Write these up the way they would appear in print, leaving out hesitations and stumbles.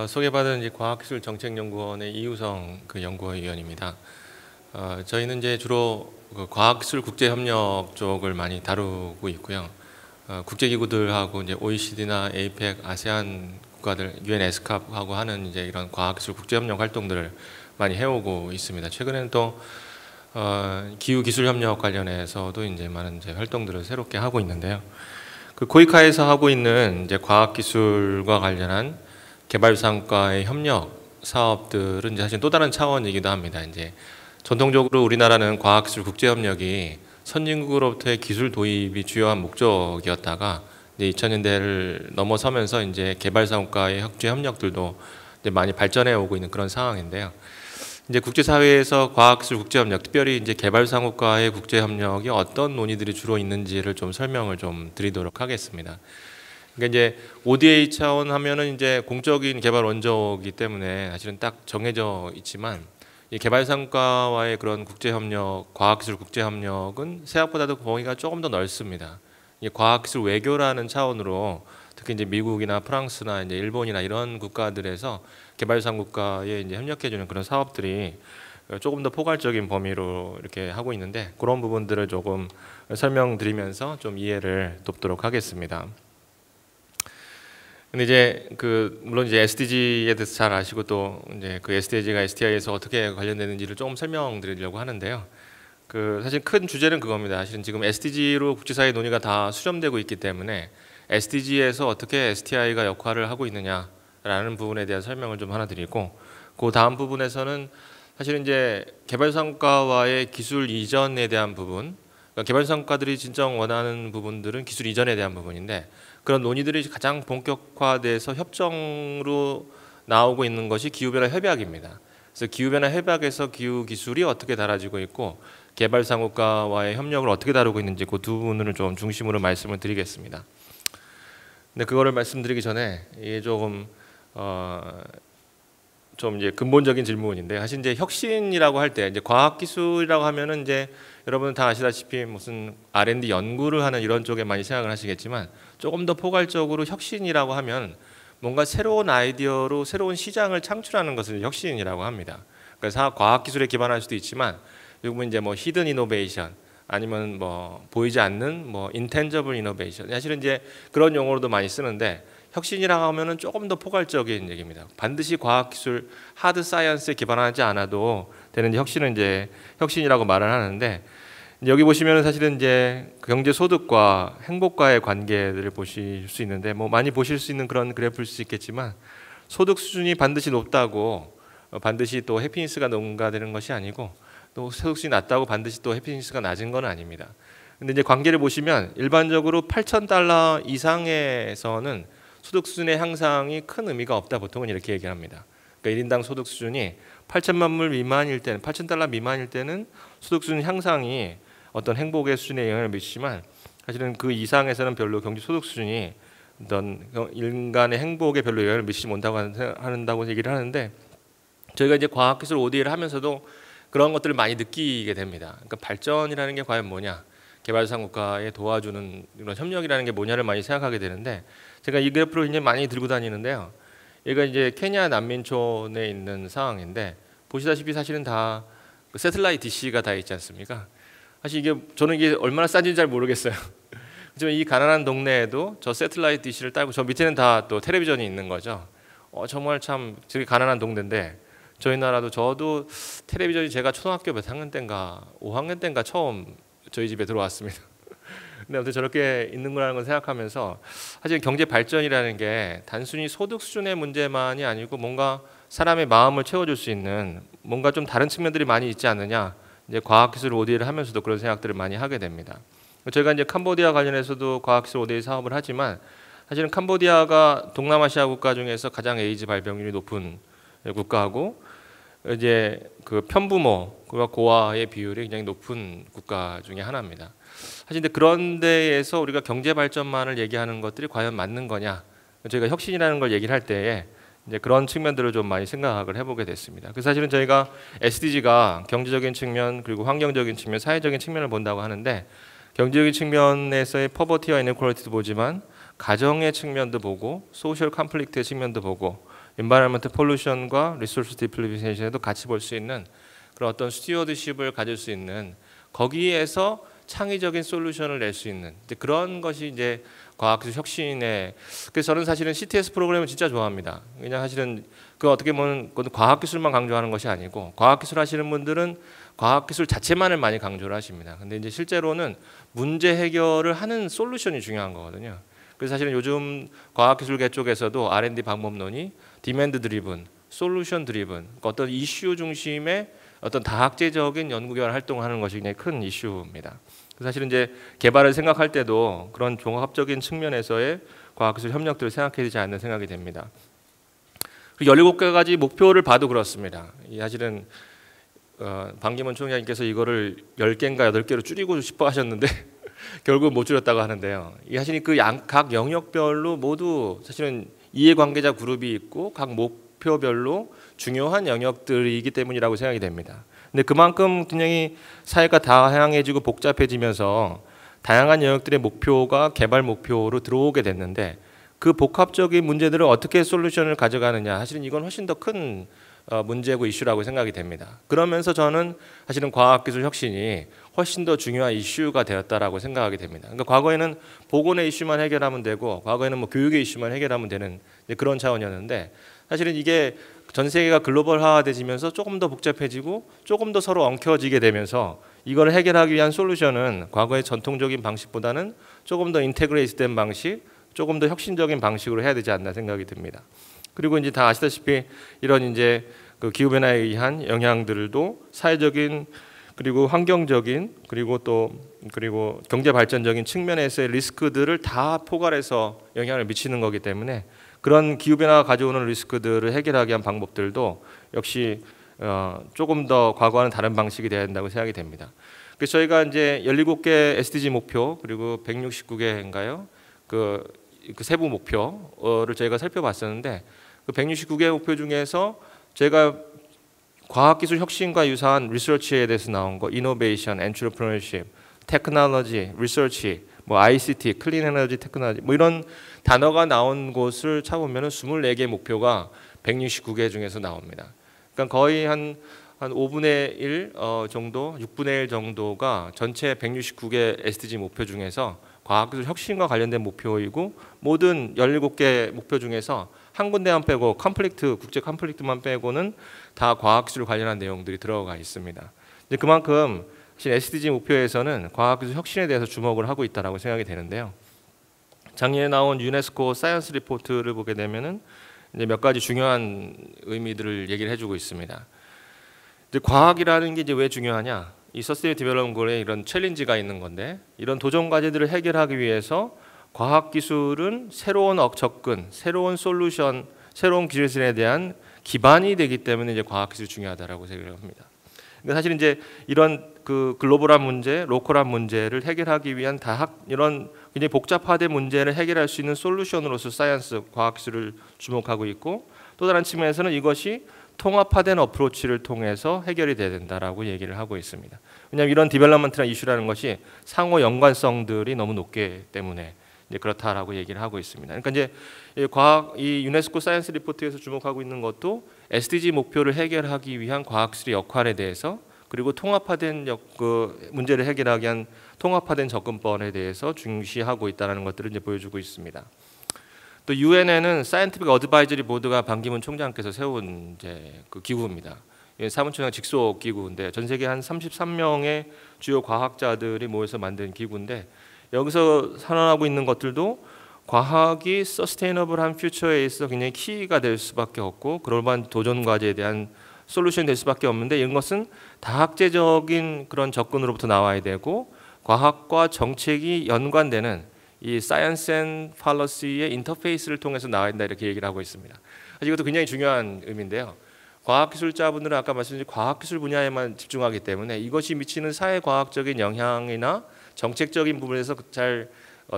소개받은 이제 과학기술정책연구원의 이우성 연구위원입니다. 저희는 이제 주로 과학기술 국제협력 쪽을 많이 다루고 있고요. 국제기구들하고 이제 OECD나 APEC, 아세안 국가들, UN 에스캅하고 하는 이제 이런 과학기술 국제협력 활동들을 많이 해오고 있습니다. 최근에는 또 기후기술협력 관련해서도 이제 많은 이제 활동들을 새롭게 하고 있는데요. 그 코이카에서 하고 있는 이제 과학기술과 관련한 개발상과의 협력 사업들은 이제 사실 또 다른 차원이기도 합니다. 이제 전통적으로 우리나라는 과학기술 국제협력이 선진국으로부터의 기술 도입이 주요한 목적이었다가 이제 2000년대를 넘어서면서 이제 개발상과의 국제 협력들도 이제 많이 발전해 오고 있는 그런 상황인데요. 이제 국제사회에서 과학기술 국제협력, 특별히 이제 개발상국과의 국제협력이 어떤 논의들이 주로 있는지를 좀 설명을 좀 드리도록 하겠습니다. 그러니까 이제 ODA 차원 하면은 이제 공적인 개발 원조이기 때문에 사실은 딱 정해져 있지만 이 개발상과와의 그런 국제협력, 과학기술 국제협력은 생각보다도 범위가 조금 더 넓습니다. 이 과학기술 외교라는 차원으로 특히 이제 미국이나 프랑스나 이제 일본이나 이런 국가들에서 개발상국가에 이제 협력해주는 그런 사업들이 조금 더 포괄적인 범위로 이렇게 하고 있는데 그런 부분들을 조금 설명드리면서 좀 이해를 돕도록 하겠습니다. 근데 이제 물론 이제 SDG에 대해서 잘 아시고 또 이제 그 SDG가 STI에서 어떻게 관련되는지를 조금 설명드리려고 하는데요. 사실 큰 주제는 그겁니다. 사실은 지금 SDG로 국제사회 논의가 다 수렴되고 있기 때문에 SDG에서 어떻게 STI가 역할을 하고 있느냐라는 부분에 대한 설명을 좀 하나 드리고, 그 다음 부분에서는 사실은 이제 개발상과와의 기술 이전에 대한 부분, 그러니까 개발상과들이 진짜 원하는 부분들은 기술 이전에 대한 부분인데 그런 논의들이 가장 본격화돼서 협정으로 나오고 있는 것이 기후변화 협약입니다. 그래서 기후변화 협약에서 기후 기술이 어떻게 달아지고 있고 개발상국가와의 협력을 어떻게 다루고 있는지 그 두 부분을 좀 중심으로 말씀을 드리겠습니다. 근데 그거를 말씀드리기 전에 이게 좀 이제 근본적인 질문인데, 사실 이제 혁신이라고 할 때 이제 과학기술이라고 하면은 이제 여러분 다 아시다시피 무슨 R&D 연구를 하는 이런 쪽에 많이 생각을 하시겠지만 조금 더 포괄적으로 혁신이라고 하면 뭔가 새로운 아이디어로 새로운 시장을 창출하는 것을 혁신이라고 합니다. 그래서 과학기술에 기반할 수도 있지만 요즘은 이제 뭐 히든 이노베이션 아니면 뭐 보이지 않는 뭐 인텐저블 이노베이션, 사실은 이제 그런 용어로도 많이 쓰는데 혁신이라고 하면은 조금 더 포괄적인 얘기입니다. 반드시 과학기술 하드 사이언스에 기반하지 않아도 되는 혁신은 이제 혁신이라고 말을 하는데, 여기 보시면은 사실은 이제 경제 소득과 행복과의 관계들을 보실 수 있는데 뭐 많이 보실 수 있는 그런 그래프일 수 있겠지만 소득 수준이 반드시 높다고 반드시 또 해피니스가 농가되는 것이 아니고 또 소득 수준이 낮다고 반드시 또 해피니스가 낮은 건 아닙니다. 근데 이제 관계를 보시면 일반적으로 $8,000 이상에서는 소득 수준의 향상이 큰 의미가 없다, 보통은 이렇게 얘기합니다. 그러니까 1인당 소득 수준이 8천만 불 미만일 때는, $8,000 미만일 때는 소득 수준 향상이 어떤 행복의 수준에 영향을 미치지만 사실은 그 이상에서는 별로 경제 소득 수준이 어떤 인간의 행복에 별로 영향을 미치지 못하고 한다고 얘기를 하는데, 저희가 이제 과학기술 ODA를 하면서도 그런 것들을 많이 느끼게 됩니다. 그러니까 발전이라는 게 과연 뭐냐, 개발상국가에 도와주는 이런 협력이라는 게 뭐냐를 많이 생각하게 되는데, 제가 이 그래프를 굉장히 많이 들고 다니는데요. 얘가 이제 케냐 난민촌에 있는 상황인데 보시다시피 사실은 다 새틀라이트 디시가 다 있지 않습니까? 사실 저는 이게 얼마나 싼지 잘 모르겠어요. 하지만 이 가난한 동네에도 저 새틀라이트 디시를 딸고 저 밑에는 다 또 텔레비전이 있는 거죠. 정말 참 되게 가난한 동네인데 저희 나라도 저도 텔레비전이 제가 초등학교 몇 학년 때인가 5학년 때인가 처음 저희 집에 들어왔습니다. 근데 아무튼 저렇게 있는 거라는 걸 생각하면서 사실 경제 발전이라는 게 단순히 소득 수준의 문제만이 아니고 뭔가 사람의 마음을 채워줄 수 있는 뭔가 좀 다른 측면들이 많이 있지 않느냐, 이제 과학기술 ODA를 하면서도 그런 생각들을 많이 하게 됩니다. 저희가 이제 캄보디아 관련해서도 과학기술 ODA 사업을 하지만 사실은 캄보디아가 동남아시아 국가 중에서 가장 에이즈 발병률이 높은 국가하고 이제 그 편부모와 고아의 비율이 굉장히 높은 국가 중에 하나입니다. 사실 근데 그런 데에서 우리가 경제 발전만을 얘기하는 것들이 과연 맞는 거냐, 저희가 혁신이라는 걸 얘기를 할 때에 이제 그런 측면들을 좀 많이 생각을 해보게 됐습니다. 그래서 사실은 저희가 SDG가 경제적인 측면 그리고 환경적인 측면, 사회적인 측면을 본다고 하는데 경제적인 측면에서의 퍼버티와 이네퀄리티도 보지만 가정의 측면도 보고 소셜 컨플릭트의 측면도 보고 environment pollution과 resource depletion에도 같이 볼 수 있는 그런 어떤 스튜어드십을 가질 수 있는 거기에서 창의적인 솔루션을 낼 수 있는 이제 그런 것이 이제 과학기술 혁신의 그래서 저는 사실은 CTS 프로그램을 진짜 좋아합니다. 그냥 사실은 그 어떻게 보면 과학기술만 강조하는 것이 아니고 과학기술 하시는 분들은 과학기술 자체만을 많이 강조를 하십니다. 근데 이제 실제로는 문제 해결을 하는 솔루션이 중요한 거거든요. 그래서 사실은 요즘 과학기술계 쪽에서도 R&D 방법론이 디맨드 드리븐, 솔루션 드리븐, 그러니까 어떤 이슈 중심의 어떤 다학제적인 연구개발 활동을 하는 것이 굉장히 큰 이슈입니다. 사실은 이제 개발을 생각할 때도 그런 종합적인 측면에서의 과학기술 협력들을 생각해야 되지 않는 생각이 됩니다. 17가지 목표를 봐도 그렇습니다. 사실은 반기문 총장님께서 이거를 10개인가 8개로 줄이고 싶어 하셨는데 결국 못 줄였다고 하는데요. 사실 그 각 영역별로 모두 사실은 이해관계자 그룹이 있고 각 목표별로 중요한 영역들이기 때문이라고 생각이 됩니다. 근데 그만큼 굉장히 사회가 다양해지고 복잡해지면서 다양한 영역들의 목표가 개발 목표로 들어오게 됐는데 그 복합적인 문제들을 어떻게 솔루션을 가져가느냐 사실은 이건 훨씬 더 큰 문제고 이슈라고 생각이 됩니다. 그러면서 저는 사실은 과학기술 혁신이 훨씬 더 중요한 이슈가 되었다라고 생각하게 됩니다. 그러니까 과거에는 보건의 이슈만 해결하면 되고 과거에는 뭐 교육의 이슈만 해결하면 되는 그런 차원이었는데 사실은 이게 전 세계가 글로벌화되면서 조금 더 복잡해지고 조금 더 서로 엉켜지게 되면서 이걸 해결하기 위한 솔루션은 과거의 전통적인 방식보다는 조금 더 인테그레이트된 방식, 조금 더 혁신적인 방식으로 해야 되지 않나 생각이 듭니다. 그리고 이제 다 아시다시피 이런 이제 그 기후 변화에 의한 영향들도 사회적인 그리고 환경적인 그리고 경제 발전적인 측면에서의 리스크들을 다 포괄해서 영향을 미치는 거기 때문에 그런 기후 변화가 가져오는 리스크들을 해결하기 위한 방법들도 역시 조금 더 과거와는 다른 방식이 되어야 된다고 생각이 됩니다. 그래서 저희가 이제 17개 SDG 목표 그리고 169개인가요? 그 세부 목표를 저희가 살펴봤었는데 그 169개 목표 중에서 제가 과학기술 혁신과 유사한 리서치에 대해서 나온 거, 이노베이션, 엔트러프리너십, 테크놀로지, 리서치, 뭐 ICT, 클린 에너지 테크놀로지 뭐 이런 단어가 나온 곳을 찾아보면 24개 목표가 169개 중에서 나옵니다. 그러니까 거의 한 5분의 1 정도, 6분의 1 정도가 전체 169개 SDG 목표 중에서 과학기술 혁신과 관련된 목표이고 모든 17개 목표 중에서 한 군데만 빼고 국제 컨플릭트만 빼고는 다 과학기술 관련한 내용들이 들어가 있습니다. 이제 그만큼 SDG 목표에서는 과학기술 혁신에 대해서 주목을 하고 있다라고 생각이 되는데요. 작년에 나온 유네스코 사이언스 리포트를 보게 되면은 이제 몇 가지 중요한 의미들을 얘기를 해주고 있습니다. 이제 과학이라는 게 이제 왜 중요하냐? 이 서스테이너블 디벨롭먼트에 이런 챌린지가 있는 건데 이런 도전 과제들을 해결하기 위해서 과학기술은 새로운 접근, 새로운 솔루션, 새로운 기술에 대한 기반이 되기 때문에 이제 과학기술이 중요하다라고 생각합니다. 그러니까 사실 이제 이런 그 글로벌한 문제, 로컬한 문제를 해결하기 위한 이런 굉장히 복잡화된 문제를 해결할 수 있는 솔루션으로서 사이언스, 과학기술을 주목하고 있고 또 다른 측면에서는 이것이 통합화된 어프로치를 통해서 해결이 돼야 된다라고 얘기를 하고 있습니다. 왜냐하면 이런 디벨롭먼트나 이슈라는 것이 상호 연관성들이 너무 높기 때문에 이제 그렇다라고 얘기를 하고 있습니다. 그러니까 이제 이 유네스코 사이언스 리포트에서 주목하고 있는 것도 SDG 목표를 해결하기 위한 과학기술의 역할에 대해서 그리고 통합화된 문제를 해결하기 위한 통합화된 접근법에 대해서 중시하고 있다는 것들을 이제 보여주고 있습니다. 또 유엔에는 사이언티픽 어드바이저리 보드가 반기문 총장께서 세운 이제 그 기구입니다. 사무총장 직속 기구인데 전 세계 한 33명의 주요 과학자들이 모여서 만든 기구인데 여기서 선언하고 있는 것들도 과학이 서스테이너블한 퓨처에 있어 굉장히 키가 될 수밖에 없고 글로벌한 도전 과제에 대한 솔루션이 될 수밖에 없는데 이런 것은 다학제적인 그런 접근으로부터 나와야 되고 과학과 정책이 연관되는 이 사이언스 앤 팔러시의 인터페이스를 통해서 나와야 된다 이렇게 얘기를 하고 있습니다. 이것도 굉장히 중요한 의미인데요. 과학기술자분들은 아까 말씀드린 과학기술 분야에만 집중하기 때문에 이것이 미치는 사회과학적인 영향이나 정책적인 부분에서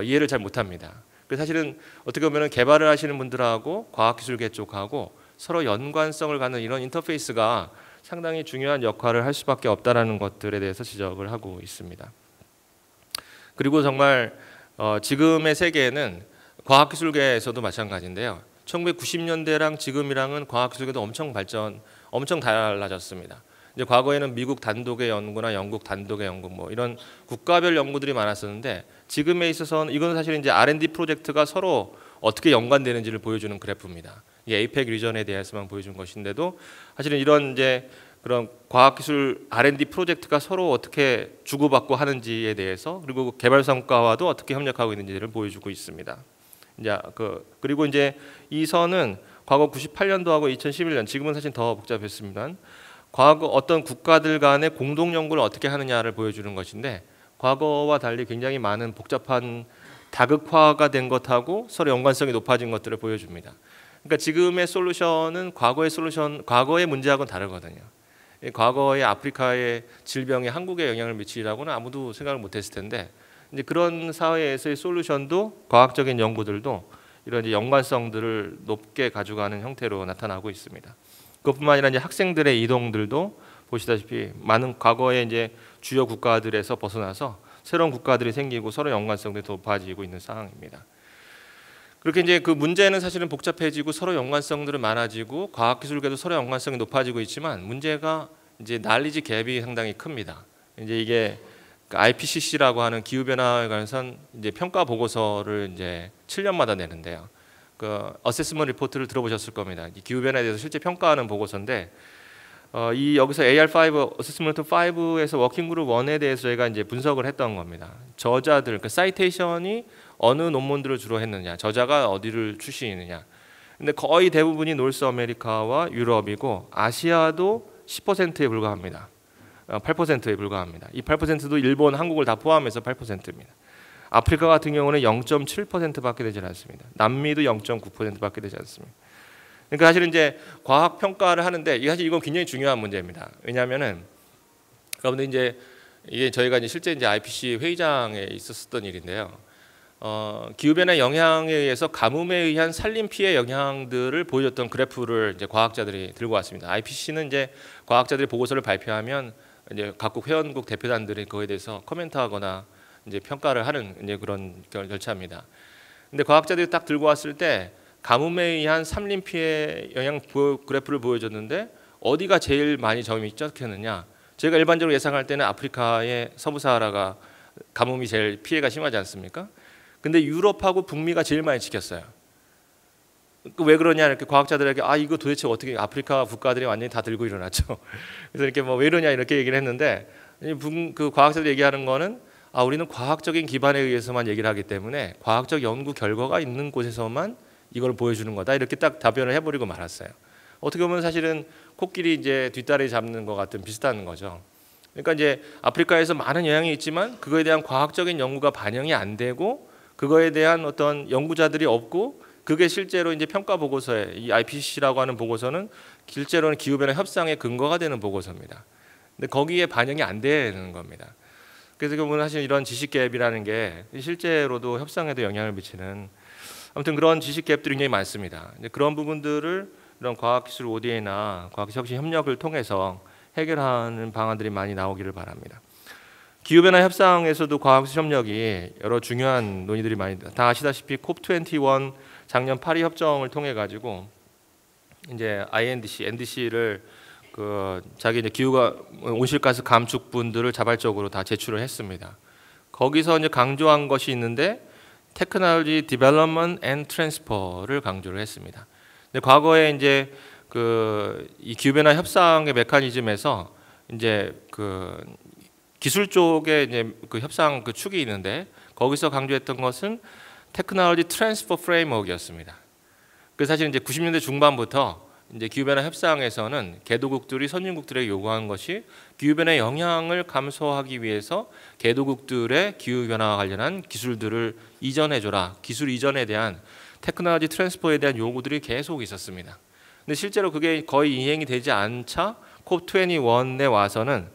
이해를 잘 못합니다. 그래서 사실은 어떻게 보면 개발을 하시는 분들하고 과학기술계 쪽하고 서로 연관성을 갖는 이런 인터페이스가 상당히 중요한 역할을 할 수밖에 없다라는 것들에 대해서 지적을 하고 있습니다. 그리고 정말 지금의 세계에는 과학기술계에서도 마찬가지인데요. 1990년대랑 지금이랑은 과학기술계도 엄청 달라졌습니다. 이제 과거에는 미국 단독의 연구나 영국 단독의 연구 뭐 이런 국가별 연구들이 많았었는데 지금에 있어서는 이건 사실 이제 R&D 프로젝트가 서로 어떻게 연관되는지를 보여주는 그래프입니다. 이 에이펙 리전에 대해서만 보여준 것인데도 사실은 이런 이제 그런 과학기술 R&D 프로젝트가 서로 어떻게 주고받고 하는지에 대해서 그리고 개발 성과와도 어떻게 협력하고 있는지를 보여주고 있습니다. 이제 그리고 이제 이 선은 과거 98년도하고 2011년 지금은 사실 더 복잡했습니다. 과거 어떤 국가들 간의 공동 연구를 어떻게 하느냐를 보여주는 것인데 과거와 달리 굉장히 많은 복잡한 다극화가 된 것하고 서로 연관성이 높아진 것들을 보여줍니다. 그러니까 지금의 솔루션은 과거의 문제하고는 다르거든요. 과거의 아프리카의 질병이 한국에 영향을 미치라고는 아무도 생각을 못했을 텐데 이제 그런 사회에서의 솔루션도 과학적인 연구들도 이런 이제 연관성들을 높게 가져가는 형태로 나타나고 있습니다. 그것뿐만 아니라 이제 학생들의 이동들도 보시다시피 많은 과거의 이제 주요 국가들에서 벗어나서 새로운 국가들이 생기고 서로 연관성들이 높아지고 있는 상황입니다. 그렇게 이제 그 문제는 사실은 복잡해지고 서로 연관성들은 많아지고 과학기술계도 서로 연관성이 높아지고 있지만 문제가 이제 날리지 갭이 상당히 큽니다. 이제 이게 IPCC라고 하는 기후 변화에 관해서 이제 평가 보고서를 이제 7년마다 내는데요. 그 어세스먼트 리포트를 들어보셨을 겁니다. 이 기후 변화에 대해서 실제 평가하는 보고서인데 이 여기서 AR5 어세스먼트 5에서 워킹 그룹 1에 대해서 저희가 이제 분석을 했던 겁니다. 저자들 그 사이테이션이 어느 논문들을 주로 했느냐, 저자가 어디를 출시했느냐. 근데 거의 대부분이 노스 아메리카와 유럽이고 아시아도 10%에 불과합니다. 8%에 불과합니다. 이 8%도 일본, 한국을 다 포함해서 8%입니다. 아프리카 같은 경우는 0.7%밖에 되지 않습니다. 남미도 0.9%밖에 되지 않습니다. 그러니까 사실 이제 과학 평가를 하는데 사실 이건 굉장히 중요한 문제입니다. 왜냐하면은 여러분들 이제 이게 저희가 이제 실제 이제 IPCC 회의장에 있었던 일인데요. 기후 변화 영향에 의해서 가뭄에 의한 산림 피해 영향들을 보여줬던 그래프를 이제 과학자들이 들고 왔습니다. IPCC는 이제 과학자들이 보고서를 발표하면 이제 각국 회원국 대표단들이 그거에 대해서 코멘트하거나 이제 평가를 하는 이제 그런 절차입니다. 근데 과학자들이 딱 들고 왔을 때 가뭄에 의한 산림 피해 영향 그래프를 보여줬는데 어디가 제일 많이 점이 찍혔느냐? 제가 일반적으로 예상할 때는 아프리카의 서부 사하라가 가뭄이 제일 피해가 심하지 않습니까? 근데 유럽하고 북미가 제일 많이 찍혔어요. 왜 그러냐 이렇게 과학자들에게 이거 도대체 어떻게 아프리카 국가들이 완전히 다 들고 일어났죠. 그래서 이렇게 뭐 왜 이러냐 이렇게 얘기를 했는데 그 과학자들 얘기하는 거는 우리는 과학적인 기반에 의해서만 얘기를 하기 때문에 과학적 연구 결과가 있는 곳에서만 이걸 보여주는 거다 이렇게 딱 답변을 해버리고 말았어요. 어떻게 보면 사실은 코끼리 이제 뒷다리 잡는 것 같은 비슷한 거죠. 그러니까 이제 아프리카에서 많은 영향이 있지만 그거에 대한 과학적인 연구가 반영이 안 되고 그거에 대한 어떤 연구자들이 없고 그게 실제로 이제 평가 보고서에 이 IPCC라고 하는 보고서는 실제로는 기후변화 협상의 근거가 되는 보고서입니다. 근데 거기에 반영이 안 되는 겁니다. 그래서 보면 사실 이런 지식 갭이라는 게 실제로도 협상에도 영향을 미치는 아무튼 그런 지식 갭들이 굉장히 많습니다. 이제 그런 부분들을 이런 과학기술 ODA나 과학혁신 협력을 통해서 해결하는 방안들이 많이 나오기를 바랍니다. 기후변화 협상에서도 과학기술 협력이 여러 중요한 논의들이 많이 다 아시다시피 COP21 작년 파리 협정을 통해 가지고 이제 NDC를 그 자기 이제 기후가 온실가스 감축분들을 자발적으로 다 제출을 했습니다. 거기서 이제 강조한 것이 있는데 테크놀로지 디벨롭먼트 앤 트랜스퍼를 강조를 했습니다. 근데 과거에 이제 이 기후변화 협상의 메커니즘에서 이제 그 기술 쪽에 이제 그 협상 그 축이 있는데 거기서 강조했던 것은 테크놀로지 트랜스퍼 프레임워크였습니다. 그 사실 이제 90년대 중반부터 이제 기후변화 협상에서는 개도국들이 선진국들에게 요구한 것이 기후변화의 영향을 감소하기 위해서 개도국들의 기후변화와 관련한 기술들을 이전해줘라. 기술 이전에 대한 테크놀로지 트랜스퍼에 대한 요구들이 계속 있었습니다. 근데 실제로 그게 거의 이행이 되지 않자 COP21에 와서는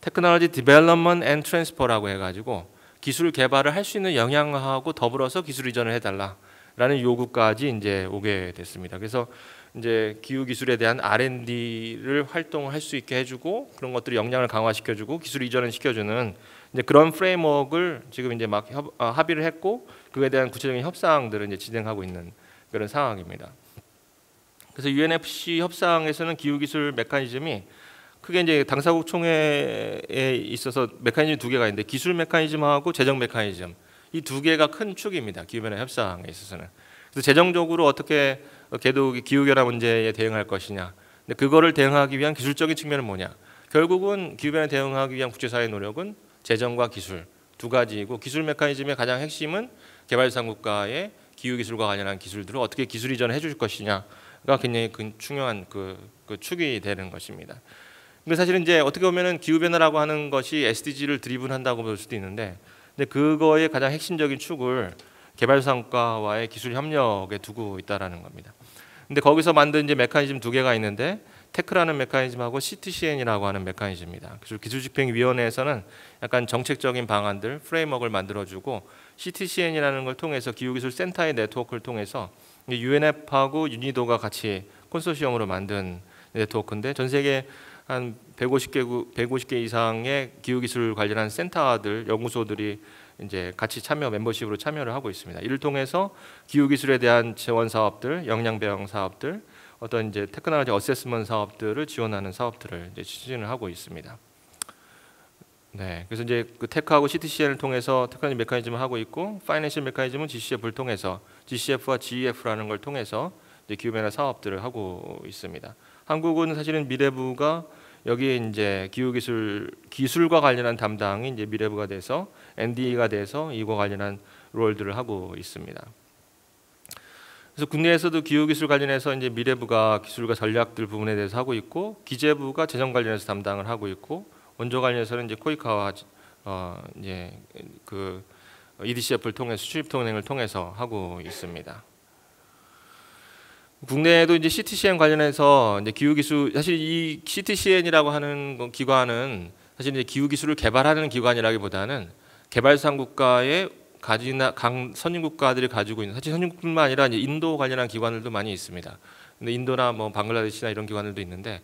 테크놀로지 디벨롭먼트 앤 트랜스퍼라고 해가지고 기술 개발을 할 수 있는 영향하고 더불어서 기술 이전을 해달라라는 요구까지 이제 오게 됐습니다. 그래서 이제 기후 기술에 대한 R&D를 활동을 할 수 있게 해주고 그런 것들이 역량을 강화시켜주고 기술 이전을 시켜주는 이제 그런 프레임워크를 지금 이제 막 합의를 했고 그에 대한 구체적인 협상들을 이제 진행하고 있는 그런 상황입니다. 그래서 UNFC 협상에서는 기후기술 메커니즘이 크게 이제 당사국 총회에 있어서 메커니즘 두 개가 있는데 기술 메커니즘하고 재정 메커니즘 이 두 개가 큰 축입니다. 기후변화 협상에 있어서는. 그래서 재정적으로 어떻게 기후변화 문제에 대응할 것이냐. 근데 그거를 대응하기 위한 기술적인 측면은 뭐냐. 결국은 기후변화에 대응하기 위한 국제사회의 노력은 재정과 기술 두 가지이고 기술 메커니즘의 가장 핵심은 개발상국가의 기후기술과 관련한 기술들을 어떻게 기술 이전해 줄 것이냐가 굉장히 중요한 그 축이 되는 것입니다. 근데 사실은 이제 어떻게 보면은 기후변화라고 하는 것이 SDG를 드리븐한다고 볼 수도 있는데 근데 그거의 가장 핵심적인 축을 개발상국가와의 기술 협력에 두고 있다라는 겁니다. 근데 거기서 만든 이제 메커니즘 두 개가 있는데 테크라는 메커니즘하고 CTCN이라고 하는 메커니즘입니다. 기술집행위원회에서는 약간 정책적인 방안들, 프레임워크를 만들어주고 CTCN이라는 걸 통해서 기후기술 센터의 네트워크를 통해서 UNF하고 유니도가 같이 콘소시엄으로 만든 네트워크인데 전 세계 한 150개 이상의 기후기술 관련한 센터들, 연구소들이 이제 같이 멤버십으로 참여를 하고 있습니다. 이를 통해서 기후기술에 대한 지원 사업들, 역량 배양 사업들, 어떤 이제 테크놀로지 어세스먼트 사업들을 지원하는 사업들을 이제 추진을 하고 있습니다. 네, 그래서 이제 그 테크하고 CTCN을 통해서 테크놀로지 메커니즘을 하고 있고, 파이낸셜 메커니즘은 GCF를 통해서 GCF와 GEF라는 걸 통해서 이제 기후변화 사업들을 하고 있습니다. 한국은 사실은 미래부가 여기에 이제 기술과 관련한 담당이 이제 미래부가 돼서 NDE가 돼서 이거 관련한 롤들을 하고 있습니다. 그래서 국내에서도 기후기술 관련해서 이제 미래부가 기술과 전략들 부분에 대해서 하고 있고 기재부가 재정 관련해서 담당을 하고 있고 원조 관련해서는 이제 코이카와 이제 그 EDCF를 통해 수출입 통행을 통해서 하고 있습니다. 국내에도 이제 CTCN 관련해서 이제 기후기술 사실 이 CTCN이라고 하는 기관은 사실 이제 기후기술을 개발하는 기관이라기보다는 개발상 국가의 선진국가들이 가지고 있는 사실 선진국뿐만 아니라 이제 인도 관련한 기관들도 많이 있습니다. 근데 인도나 뭐 방글라데시나 이런 기관들도 있는데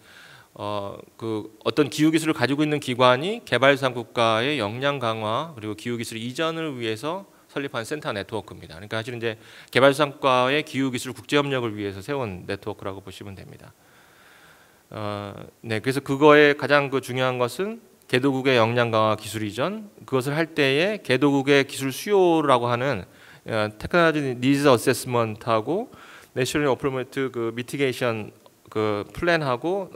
그 어떤 기후기술을 가지고 있는 기관이 개발상 국가의 역량 강화 그리고 기후기술 이전을 위해서 설립한 센터 네트워크입니다. 그러니까 사실 이제 개발상국가의 기후기술 국제협력을 위해서 세운 네트워크라고 보시면 됩니다. 네, 그래서 그거의 가장 중요한 것은 개도국의 역량 강화 기술 이전 그것을 할 때에 개도국의 기술 수요라고 하는 테크놀로지 니즈 어세스먼트하고 내셔널 어프로메이트 미티게이션 플랜하고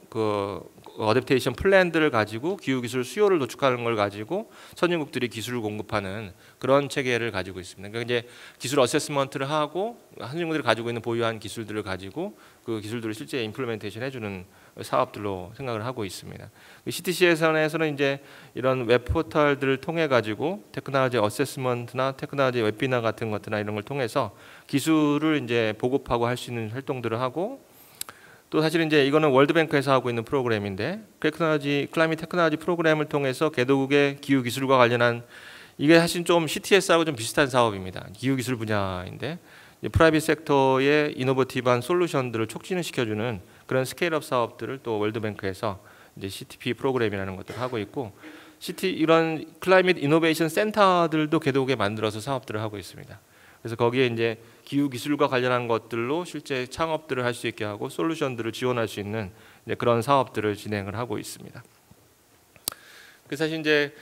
어댑테이션 플랜들을 가지고 기후기술 수요를 도축하는 걸 가지고 선진국들이 기술을 공급하는 그런 체계를 가지고 있습니다. 그러니까 이제 기술 어세스먼트를 하고 선진국들이 가지고 있는 보유한 기술들을 가지고 그 기술들을 실제 임플리멘테이션 해주는 사업들로 생각을 하고 있습니다. CTC에서는 이제 이런 웹 포털들을 통해 가지고 테크놀로지 어세스먼트나 테크놀로지 웹비나 같은 것들이나 이런 걸 통해서 기술을 이제 보급하고 할 수 있는 활동들을 하고 또 사실 이제 이거는 월드뱅크에서 하고 있는 프로그램인데 클라이밋 테크놀로지 프로그램을 통해서 개도국의 기후 기술과 관련한 이게 사실 좀 CTS하고 좀 비슷한 사업입니다. 기후 기술 분야인데 프라이빗 섹터의 이노베이티브한 솔루션들을 촉진을 시켜주는 그런 스케일업 사업들을 또 월드뱅크에서 이제 CTP 프로그램이라는 것들을 하고 있고 이런 클라이밋 이노베이션 센터들도 개도국에 만들어서 사업들을 하고 있습니다. 그래서 거기에 이제 기후 기술과 관련한 것들로 실제 창업들을 할 수 있게 하고 솔루션들을 지원할 수 있는 이제 그런 사업들을 진행을 하고 있습니다. 그 사실 이제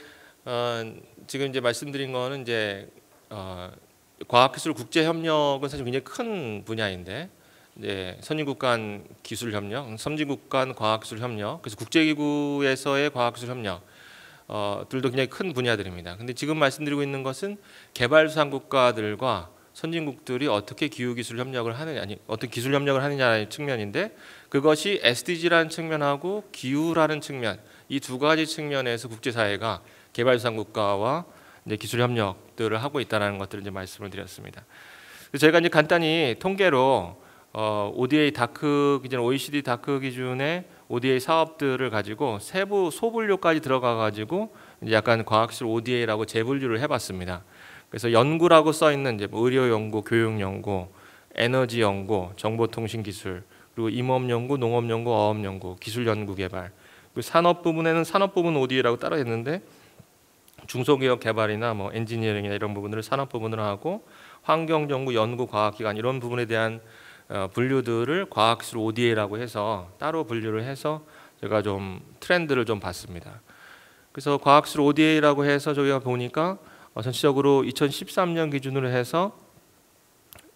지금 이제 말씀드린 거는 이제 과학기술 국제 협력은 사실 굉장히 큰 분야인데 이제 선진국 간 기술 협력, 선진국 간 과학기술 협력, 그래서 국제기구에서의 과학기술 협력. 들도 굉장히 큰 분야들입니다. 근데 지금 말씀드리고 있는 것은 개발도상 국가들과 선진국들이 어떻게 기후기술 협력을 하느냐, 아니 어떤 기술 협력을 하느냐의 측면인데 그것이 SDG라는 측면하고 기후라는 측면 이 두 가지 측면에서 국제사회가 개발도상 국가와 이제 기술 협력들을 하고 있다는 것들을 이제 말씀을 드렸습니다. 제가 이제 간단히 통계로 ODA 다크 기준, OECD 다크 기준의 ODA 사업들을 가지고 세부 소분류까지 들어가 가지고 이제 약간 과학기술 ODA라고 재분류를 해봤습니다. 그래서 연구라고 써 있는 이제 의료 연구, 교육 연구, 에너지 연구, 정보통신 기술, 그리고 임업 연구, 농업 연구, 어업 연구, 기술 연구 개발. 그리고 산업 부분에는 산업 부분 ODA라고 따로 했는데 중소기업 개발이나 뭐 엔지니어링이나 이런 부분들을 산업 부분으로 하고 환경 연구, 연구 과학 기관 이런 부분에 대한 분류들을 과학기술 ODA라고 해서 따로 분류를 해서 제가 좀 트렌드를 좀 봤습니다. 그래서 과학기술 ODA라고 해서 저희가 보니까 전체적으로 2013년 기준으로 해서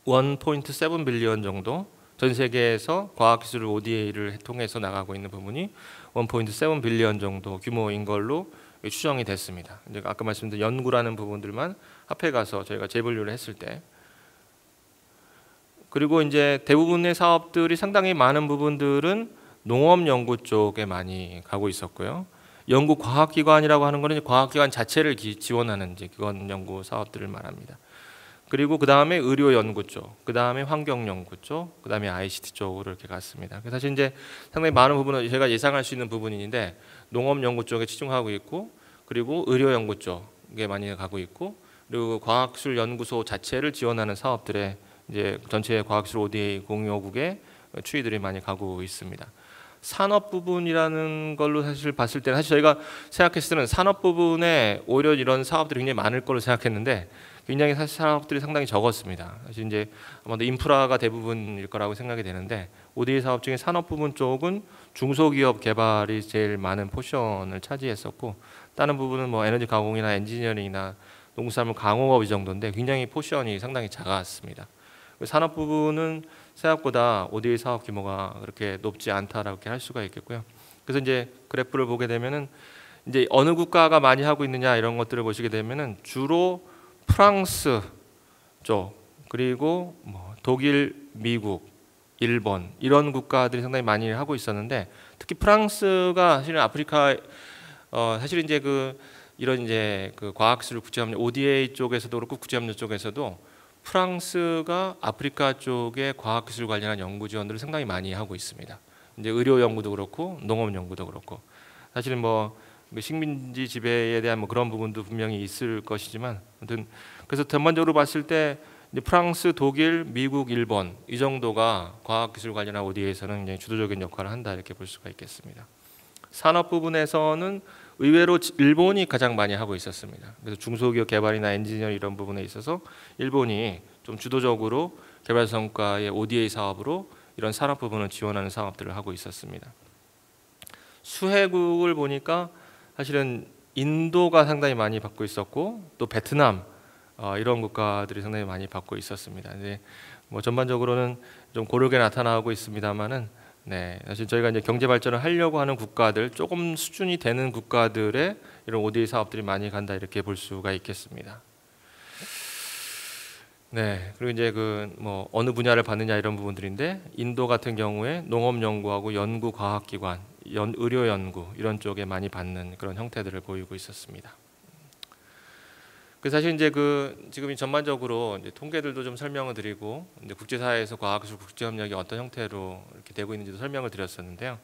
1.7 빌리언 정도 전 세계에서 과학기술 ODA를 통해서 나가고 있는 부분이 1.7 빌리언 정도 규모인 걸로 추정이 됐습니다. 이제 아까 말씀드린 연구라는 부분들만 합해 가서 저희가 재분류를 했을 때, 그리고 이제 대부분의 사업들이 상당히 많은 부분들은 농업 연구 쪽에 많이 가고 있었고요. 연구 과학기관이라고 하는 것은 과학기관 자체를 지원하는 이제 기관 연구 사업들을 말합니다. 그리고 그 다음에 의료 연구 쪽, 그 다음에 환경 연구 쪽, 그 다음에 ICT 쪽으로 이렇게 갔습니다. 그래서 사실 이제 상당히 많은 부분은 제가 예상할 수 있는 부분인데 농업 연구 쪽에 치중하고 있고, 그리고 의료 연구 쪽에 많이 가고 있고, 그리고 과학기술 연구소 자체를 지원하는 사업들에 이제 전체 과학기술 ODA 공유국의 추이들이 많이 가고 있습니다. 산업 부분이라는 걸로 사실 봤을 때는 사실 저희가 생각했을 때는 산업 부분에 오히려 이런 사업들이 굉장히 많을 걸로 생각했는데 굉장히 사실 사업들이 상당히 적었습니다. 사실 이제 아마도 인프라가 대부분일 거라고 생각이 되는데 ODA 사업 중에 산업 부분 쪽은 중소기업 개발이 제일 많은 포션을 차지했었고, 다른 부분은 뭐 에너지 가공이나 엔지니어링이나 농수산물 강공업 이 정도인데 굉장히 포션이 상당히 작았습니다. 산업 부분은 생각보다 ODA 사업 규모가 그렇게 높지 않다라고 할 수가 있겠고요. 그래서 이제 그래프를 보게 되면은 이제 어느 국가가 많이 하고 있느냐 이런 것들을 보시게 되면은 주로 프랑스 쪽, 그리고 뭐 독일, 미국, 일본 이런 국가들이 상당히 많이 하고 있었는데, 특히 프랑스가 사실은 아프리카 사실 이제 이런 이제 과학기술 국제협력 ODA 쪽에서도 그렇고 국제협력 쪽에서도 프랑스가 아프리카 쪽에 과학기술 관련한 연구 지원들을 상당히 많이 하고 있습니다. 이제 의료 연구도 그렇고 농업 연구도 그렇고, 사실은 뭐 식민지 지배에 대한 뭐 그런 부분도 분명히 있을 것이지만, 아무튼 그래서 전반적으로 봤을 때 이제 프랑스, 독일, 미국, 일본 이 정도가 과학기술 관련한 ODA에서는 굉장히 주도적인 역할을 한다 이렇게 볼 수가 있겠습니다. 산업 부분에서는 의외로 일본이 가장 많이 하고 있었습니다. 그래서 중소기업 개발이나 엔지니어 이런 부분에 있어서 일본이 좀 주도적으로 개발성과의 ODA 사업으로 이런 산업 부분을 지원하는 사업들을 하고 있었습니다. 수혜국을 보니까 사실은 인도가 상당히 많이 받고 있었고, 또 베트남 이런 국가들이 상당히 많이 받고 있었습니다. 이제 뭐 전반적으로는 좀 고르게 나타나고 있습니다만은, 네, 사실 저희가 이제 경제 발전을 하려고 하는 국가들, 조금 수준이 되는 국가들의 이런 ODA 사업들이 많이 간다 이렇게 볼 수가 있겠습니다. 네, 그리고 이제 뭐 어느 분야를 받느냐 이런 부분들인데, 인도 같은 경우에 농업 연구하고 연구 과학기관, 의료 연구 이런 쪽에 많이 받는 그런 형태들을 보이고 있었습니다. 사실 이제 지금 전반적으로 이제 통계들도 좀 설명을 드리고, 이제 국제사회에서 과학기술 국제협력이 어떤 형태로 이렇게 되고 있는지도 설명을 드렸었는데요.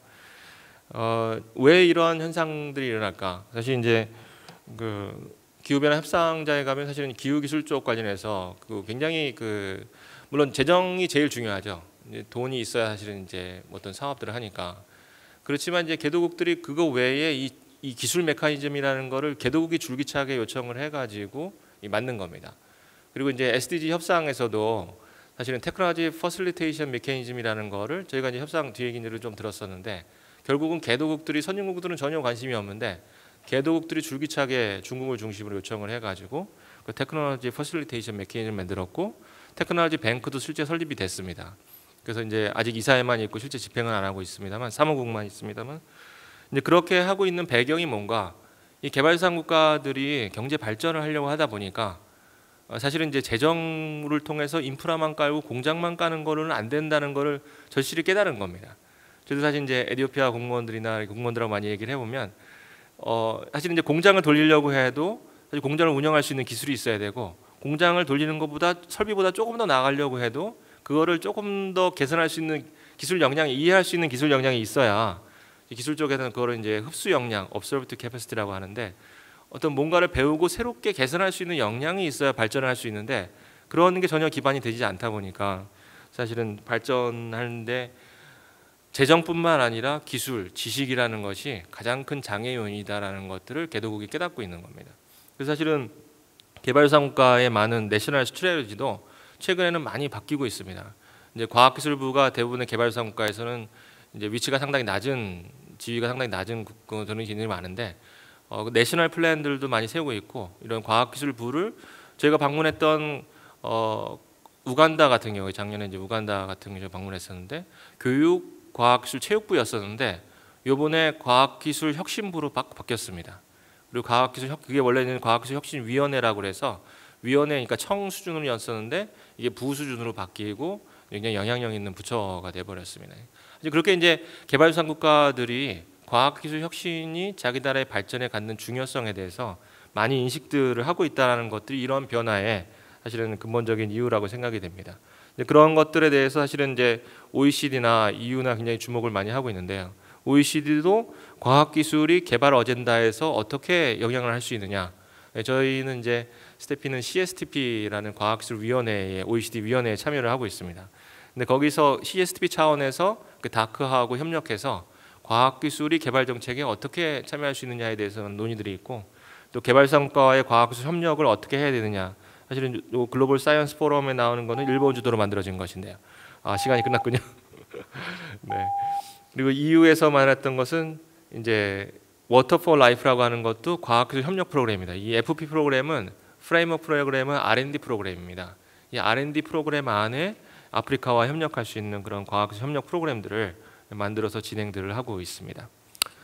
왜 이런 현상들이 일어날까? 사실 이제 기후변화 협상자에 가면 사실은 기후기술 쪽 관련해서 굉장히 물론 재정이 제일 중요하죠. 이제 돈이 있어야 사실은 이제 어떤 사업들을 하니까. 그렇지만 이제 개도국들이 그거 외에 이 기술 메커니즘이라는 거를 개도국이 줄기차게 요청을 해가지고 만든 겁니다. 그리고 이제 SDG 협상에서도 사실은 테크놀로지 퍼실리테이션 메커니즘이라는 거를 저희가 이제 협상 뒤 얘기를 좀 들었었는데, 결국은 개도국들이 선진국들은 전혀 관심이 없는데 개도국들이 줄기차게 중국을 중심으로 요청을 해가지고 그 테크놀로지 퍼실리테이션 메커니즘을 만들었고, 테크놀로지 뱅크도 실제 설립이 됐습니다. 그래서 이제 아직 이사회만 있고 실제 집행은 안 하고 있습니다만, 사무국만 있습니다만, 이제 그렇게 하고 있는 배경이 뭔가, 이 개발상 국가들이 경제 발전을 하려고 하다 보니까 사실은 이제 재정을 통해서 인프라만 깔고 공장만 까는 거는 안 된다는 거를 절실히 깨달은 겁니다. 저도 사실 이제 에티오피아 공무원들이나 공무원들하고 많이 얘기를 해보면, 사실 이제 공장을 돌리려고 해도 사실 공장을 운영할 수 있는 기술이 있어야 되고, 공장을 돌리는 것보다 설비보다 조금 더 나가려고 해도 그거를 조금 더 개선할 수 있는 기술 역량이, 이해할 수 있는 기술 역량이 있어야, 기술 쪽에서는 그거를 이제 흡수 역량, observed capacity라고 하는데, 어떤 뭔가를 배우고 새롭게 개선할 수 있는 역량이 있어야 발전을 할 수 있는데, 그런 게 전혀 기반이 되지 않다 보니까 사실은 발전하는데 재정뿐만 아니라 기술, 지식이라는 것이 가장 큰 장애 요인이다라는 것들을 개도국이 깨닫고 있는 겁니다. 그래서 사실은 개발상국가의 많은 내셔널 스트래티지도 최근에는 많이 바뀌고 있습니다. 이제 과학기술부가 대부분의 개발도상 국가에서는 이제 위치가 상당히 낮은 지위가 상당히 낮은 그런 기능이 많은데 내셔널 플랜들도 많이 세우고 있고 이런 과학기술부를 저희가 방문했던 우간다 같은 경우에 작년에 이제 우간다 같은 경우에 방문했었는데 교육과학기술체육부였었는데 요번에 과학기술혁신부로 바뀌었습니다. 그리고 그게 원래는 과학기술혁신위원회라고 해서 위원회 그러니까 청 수준으로였었는데 이게 부 수준으로 바뀌고 굉장히 영향력 있는 부처가 돼 버렸습니다. 그렇게 이제 개발도상 국가들이 과학기술 혁신이 자기 나라의 발전에 갖는 중요성에 대해서 많이 인식들을 하고 있다는 것들이 이런 변화의 사실은 근본적인 이유라고 생각이 됩니다. 그런 것들에 대해서 사실은 이제 OECD나 EU나 굉장히 주목을 많이 하고 있는데요. OECD도 과학기술이 개발 어젠다에서 어떻게 영향을 할 수 있느냐. 저희는 이제 스태피는 CSTP라는 과학기술위원회에 OECD 위원회에 참여를 하고 있습니다. 근데 거기서 CSTP 차원에서 그 다크하고 협력해서 과학기술이 개발 정책에 어떻게 참여할 수 있느냐에 대해서는 논의들이 있고 또 개발상과의 과학기술 협력을 어떻게 해야 되느냐. 사실은 글로벌 사이언스 포럼에 나오는 거는 일본 주도로 만들어진 것인데요. 시간이 끝났군요. 네. 그리고 EU에서 말했던 것은 이제 워터 포 라이프라고 하는 것도 과학기술 협력 프로그램입니다. 이 FP 프로그램은 프레임워크 프로그램은 R&D 프로그램입니다. 이 R&D 프로그램 안에 아프리카와 협력할 수 있는 그런 과학기술 협력 프로그램들을 만들어서 진행들을 하고 있습니다.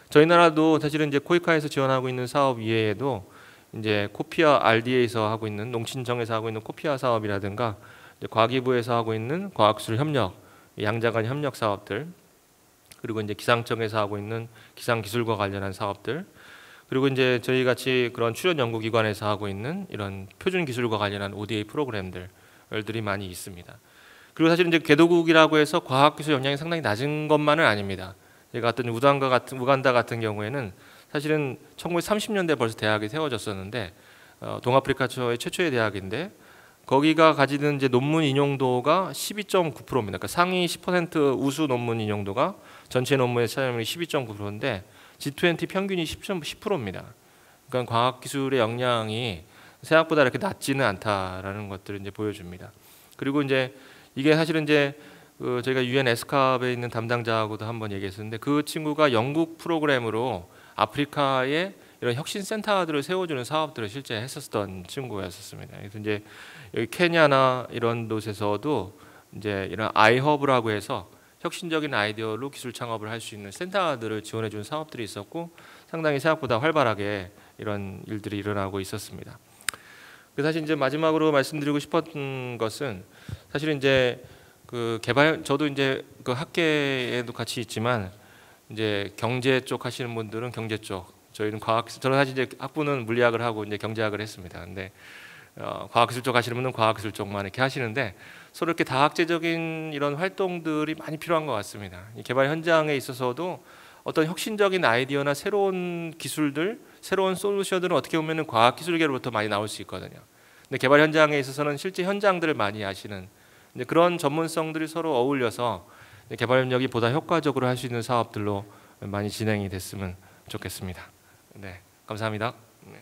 저희 나라도 사실은 이제 코이카에서 지원하고 있는 사업 이외에도 이제 코피아 RDA에서 하고 있는 농친청에서 하고 있는 코피아 사업이라든가 이제 과기부에서 하고 있는 과학기술 협력, 양자간 협력 사업들, 그리고 이제 기상청에서 하고 있는 기상기술과 관련한 사업들, 그리고 이제 저희 같이 그런 출연 연구기관에서 하고 있는 이런 표준 기술과 관련한 ODA 프로그램들이 많이 있습니다. 그리고 사실 이제 개도국이라고 해서 과학기술 역량이 상당히 낮은 것만은 아닙니다. 제가 어떤 우간다 같은 경우에는 사실은 1930년대 벌써 대학이 세워졌었는데 동아프리카의 최초의 대학인데 거기가 가지는 이제 논문 인용도가 12.9%입니다. 그러니까 상위 10% 우수 논문 인용도가 전체 논문의 차지하는 12.9%인데 G20 평균이 10%입니다. 그러니까 과학기술의 역량이 생각보다 이렇게 낮지는 않다라는 것들을 이제 보여줍니다. 그리고 이제 이게 사실은 이제 저희가 UN 에스캅에 있는 담당자하고도 한번 얘기했었는데 그 친구가 영국 프로그램으로 아프리카에 이런 혁신센터들을 세워주는 사업들을 실제 했었던 친구였었습니다. 그래서 이제 여기 케냐나 이런 곳에서도 이제 이런 아이허브라고 해서 혁신적인 아이디어로 기술 창업을 할 수 있는 센터들을 지원해주는 사업들이 있었고 상당히 생각보다 활발하게 이런 일들이 일어나고 있었습니다. 사실 이제 마지막으로 말씀드리고 싶었던 것은 사실은 이제 그 저도 이제 그 학계에도 같이 있지만 이제 경제 쪽 하시는 분들은 경제 쪽, 저는 사실 이제 학부는 물리학을 하고 이제 경제학을 했습니다. 근데 과학기술 쪽 하시는 분은 과학기술 쪽만 이렇게 하시는데 서로 이렇게 다학제적인 이런 활동들이 많이 필요한 것 같습니다. 이 개발 현장에 있어서도 어떤 혁신적인 아이디어나 새로운 기술들, 새로운 솔루션들은 어떻게 보면은 과학기술계로부터 많이 나올 수 있거든요. 근데 개발 현장에 있어서는 실제 현장들을 많이 아시는 이제 그런 전문성들이 서로 어울려서 개발 협력이 보다 효과적으로 할 수 있는 사업들로 많이 진행이 됐으면 좋겠습니다. 네, 감사합니다. 네.